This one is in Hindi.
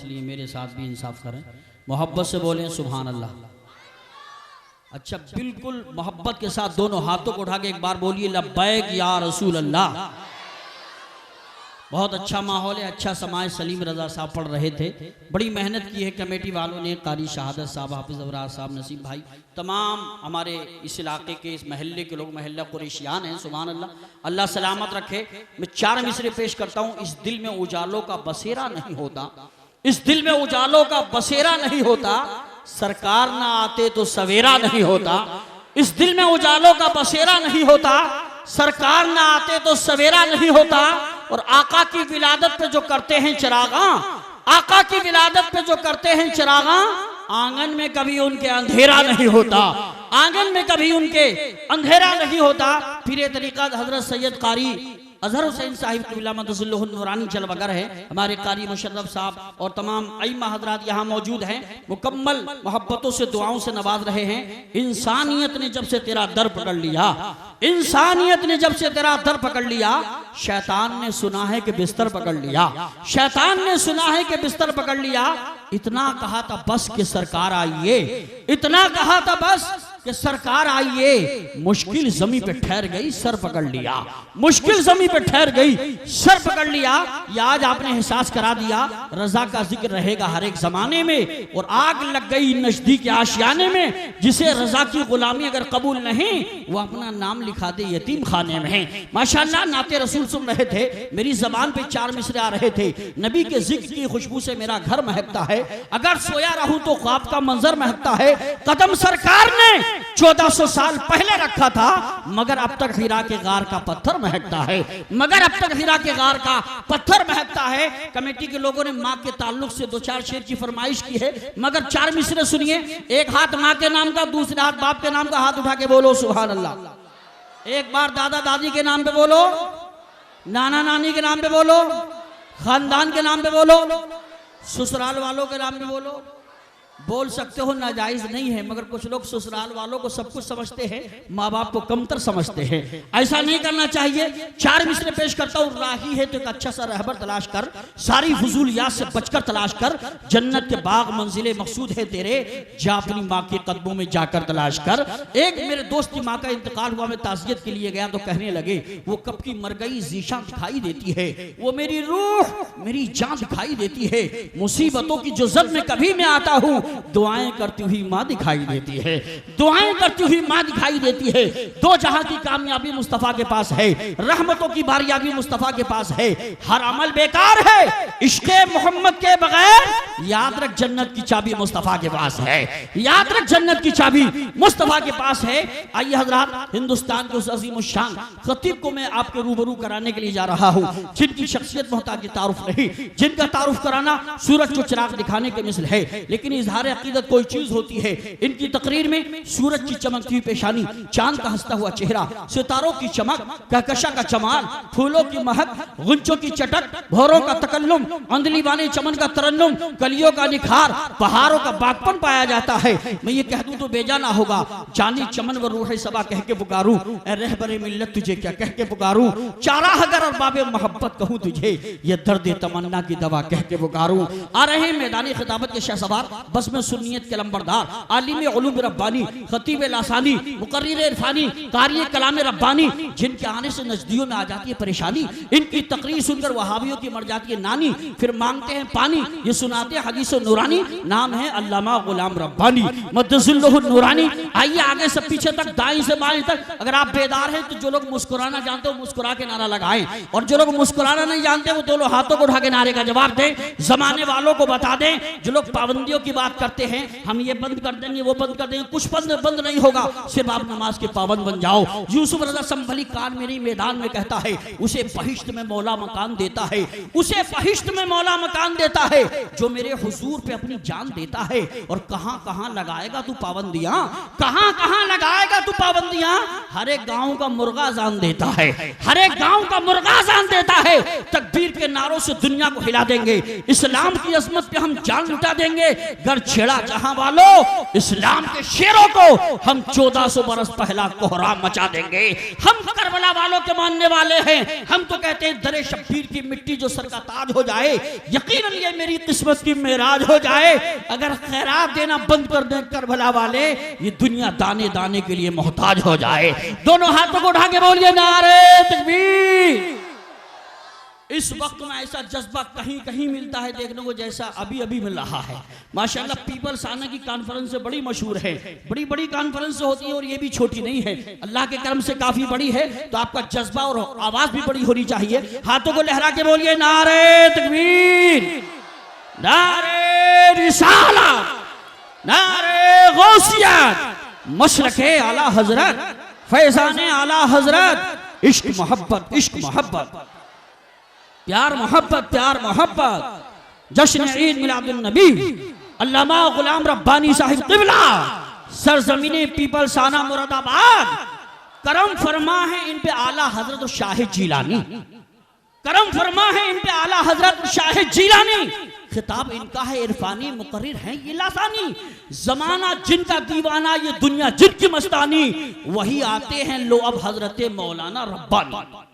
इसलिए मेरे साथ भी इंसाफ करें, मोहब्बत से बोलें सुभान अल्लाह। अच्छा, बिल्कुल मोहब्बत के साथ दोनों हाथों को उठा के एक बार बोलिए लब्बैक या रसूल अल्लाह। बहुत अच्छा माहौल है, अच्छा समाज। सलीम रजा साहब पढ़ रहे थे, बड़ी मेहनत की है कमेटी वालों ने, कारी शहादत साहब, हाफिज अबरार साहब, नसीम भाई, तमाम हमारे इस इलाके के, इस महल्ले के लोग, महल्ला कुरैशियान हैं। सुभान अल्लाह, अल्लाह सलामत रखे। मैं 4 मिसरे पेश करता हूँ। इस दिल में उजालों का बसेरा नहीं होता, इस दिल में उजालों का बसेरा नहीं होता, सरकार ना आते तो सवेरा नहीं होता। इस दिल में उजालों का बसेरा नहीं होता, सरकार ना आते तो सवेरा नहीं होता। और आका की विलादत पे जो करते हैं चिरागा, आका की विलादत पे जो करते हैं चिरागा, आंगन में कभी उनके अंधेरा नहीं होता, आंगन में कभी उनके अंधेरा नहीं होता। पीरे तरीक़त हजरत सैयद कारी अजहर हुसैन साहिब नूरानी जलवगर है, हमारे कारी मुशर्रफ साहब और तमाम अइम्मा हजरात यहाँ मौजूद हैं, मुकम्मल मोहब्बतों से दुआओं से नवाज रहे हैं। इंसानियत ने जब से तेरा दर पकड़ लिया, इंसानियत ने जब से तेरा दर पकड़ लिया, शैतान ने सुना है कि बिस्तर पकड़ लिया, शैतान ने सुना है कि बिस्तर पकड़ लिया। इतना कहा था बस कि सरकार आइए, इतना कहा था बस कि सरकार आइए, मुश्किल जमी पे ठहर गई, सर पकड़ लिया, मुश्किल जमी पे ठहर गई, सर पकड़ लिया। ये आज आपने एहसास करा दिया, रजा का जिक्र रहेगा हर एक जमाने में। और आग लग गई नजदीक आशियाने में, जिसे रजा की गुलामी अगर कबूल नहीं, वो अपना नाम लिखा दे यतीम खाने में। माशाअल्लाह, नाते रसूल सुन रहे थे, मेरी जबान पे 4 मिसरे आ रहे थे। नबी के जिक्र की खुशबू से मेरा घर महकता है, अगर सोया रहूं तो ख्वाब का मंजर महकता है। कदम सरकार ने 1400 साल पहले रखा था, मगर अब तक हिरा के गार का पत्थर महकता है, मगर अब तक हिरा के गार का पत्थर महकता है। कमेटी के लोगों ने माँ के ताल्लुक से 2-4 शेर की फरमाइश की है, मगर 4 मिसरे सुनिए। एक हाथ माँ के नाम का, दूसरे हाथ बाप के नाम का, हाथ उठा के बोलो सुभान अल्लाह। एक बार दादा दादी के नाम पे बोलो, नाना नानी के नाम पे बोलो, खानदान के नाम पे बोलो, ससुराल वालों के नाम पे बोलो। बोल सकते हो, नाजायज नहीं है, मगर कुछ लोग ससुराल वालों को सब कुछ समझते हैं, माँ बाप को कमतर समझते हैं। ऐसा नहीं करना चाहिए। 4 मिसरे पेश करता हूँ। राही है तो एक अच्छा सा रहबर तलाश कर, सारी फजूलियात से बचकर तलाश कर, जन्नत के बाग मंजिले मकसूद है तेरे, जा अपनी माँ के कदमों में जाकर तलाश कर। एक मेरे दोस्त की माँ का इंतकाल हुआ, मैं ताज़ियत के लिए गया तो कहने लगे वो कब की मर गई, ज़ीशान दिखाई देती है, वो मेरी रूह, मेरी जान दिखाई देती है। मुसीबतों की जो जद में कभी मैं आता हूँ, दुआएं करती हुई माँ दिखाई देती है, दुआएं करती हुई माँ दिखाई देती है। 2 जहां की कामयाबी मुस्तफा के पास है, रहमतों की बारियाबी मुस्तफा के पास है। हर अमल बेकार है इश्क़े मोहम्मद के बगैर, याद रख जन्नत की चाबी मुस्तफा के पास है, याद रख जन्नत की चाबी मुस्तफा के पास है। आइए हजरात, हिंदुस्तान के उस अजीम शान खतीब को मैं आपके रूबरू कराने के लिए जा रहा हूँ, जिनकी शख्सियत मोहताज तारुफ नहीं, जिनका तारुफ कराना सूरज को चिराग दिखाने के मिसल है, लेकिन इजहार अकीदत कोई चीज होती है। इनकी तकरीर में सूरज की चमकती हुई पेशानी, चांद का हंसता हुआ चेहरा, सितारों की चमक, कहकशा का जमाल, फूलों की महक, गुंचों की चटक, भौरों का तकल्लुम, अंधली वाले चमन का तरन्नुम, कलियों का निखार, पहाड़ों का बागपन पाया जाता है। मैं ये कह दूं तो बेजाना होगा, जानी चमन व रूह सबा कह के पुकारूं, ए रहबरे मिल्लत तुझे क्या कह के पुकारूं, चाराह अगर और बाबे मोहब्बत कहूं तुझे, ये दर्द तमन्ना की दवा कह के पुकारूं। आ रहे मैदानी खिताबत के शहसवार, बस में सुन्नियत के लंबरदार, आलिम उलूम रब्बानी, खतीब लासानी, मुकर्रिर इरफानी, कारी कलाम रब्बानी, जिनके आने से नजदियों में आ जाती है परेशानी। इनकी तकरीर सुनकर वहाबियों की मर जाती है नानी, फिर मांगते हैं पानी, ये सुनाते हैं हदीस नूरानी, नाम है अल्लामा गुलाम रब्बानी मद्दज़िल्लुहु नूरानी। आइए आगे से पीछे तक, दाएं से बाएं तक, अगर आप बेदार हैं तो जो लोग मुस्कुराना जानते हो मुस्कुरा के नारा लगाएं, और जो लोग मुस्कुराना नहीं जानते वो दोनों हाथों को उठा के नारे का जवाब दें। जमाने वालों को बता दें, जो लोग पाबंदियों की बात करते हैं, हम ये बंद कर देंगे, वो बंद कर देंगे, कुछ बंद नहीं होगा, सिर्फ आप नमाज के पाबंद बन जाओ। यूसुफ रज़ा संभली कान मेरी मैदान में कहता है, उसे बहिश्त में मौला मकान देता है, उसे बहिश्त में मौला मकान देता है, जो मेरे हुजूर पे अपनी जान देता है। और कहां कहां लगाएगा तू पाबंदियां, कहां कहां लगाएगा तू पाबंदियां। हर एक गांव का मुर्गा जान देता है, हर एक गांव का मुर्गा जान देता है। तकबीर के नारों से दुनिया को हिला देंगे, इस्लाम की अजमत पे हम जान लुटा देंगे। घर छेड़ा जहां वालों, इस्लाम के शेरों को हम 1400 बरस पहला कोहराम मचा देंगे। हम करबला वालों के मानने वाले हैं, हम तो कहते हैं दरे शब्बीर की मिट्टी जो सर का ताज हो जाए, यकीनन ये मेरी किस्मत की मेराज हो जाए। अगर खैरात देना बंद कर दें करबला वाले, ये दुनिया दाने दाने के लिए मोहताज हो जाए। दोनों हाथों को उठा के बोलिए नारे तकबीर। इस वक्त में ऐसा जज्बा कहीं कहीं मिलता है देखने को, जैसा अभी अभी मिल रहा है माशाल्लाह। पीपल्स आना की कॉन्फ्रेंस से बड़ी मशहूर है, बड़ी बड़ी कॉन्फ्रेंस होती है और ये भी छोटी नहीं है, अल्लाह के करम से काफी बड़ी है। तो आपका जज्बा और आवाज भी बड़ी होनी चाहिए। हाथों को लहरा के बोलिए नारे तकबीर, नारे रिसालत, नारे गौसियत, मशरके आला हजरत, फैजाने आला हजरत, इश्क मोहब्बत, इश्क मोहब्बत, प्यार मोहब्बत, प्यार मोहब्बत। जश्न ईद मिलादुन नबी, अल्लामा गुलाम रब्बानी साहिब क़िबला, सरजमीने पीपल्स आना मुरादाबाद। करम फरमा है इन पे आला हजरत शाह जीलानी, करम फरमा है इन पे आला हजरत शाह जीलानी। खिताब इनका है इरफानी, मुकर्रिर है ये लासानी। जमाना जिनका दीवाना, ये दुनिया जिनकी मस्तानी, वही आते हैं लो अब हजरत मौलाना रब्बानी।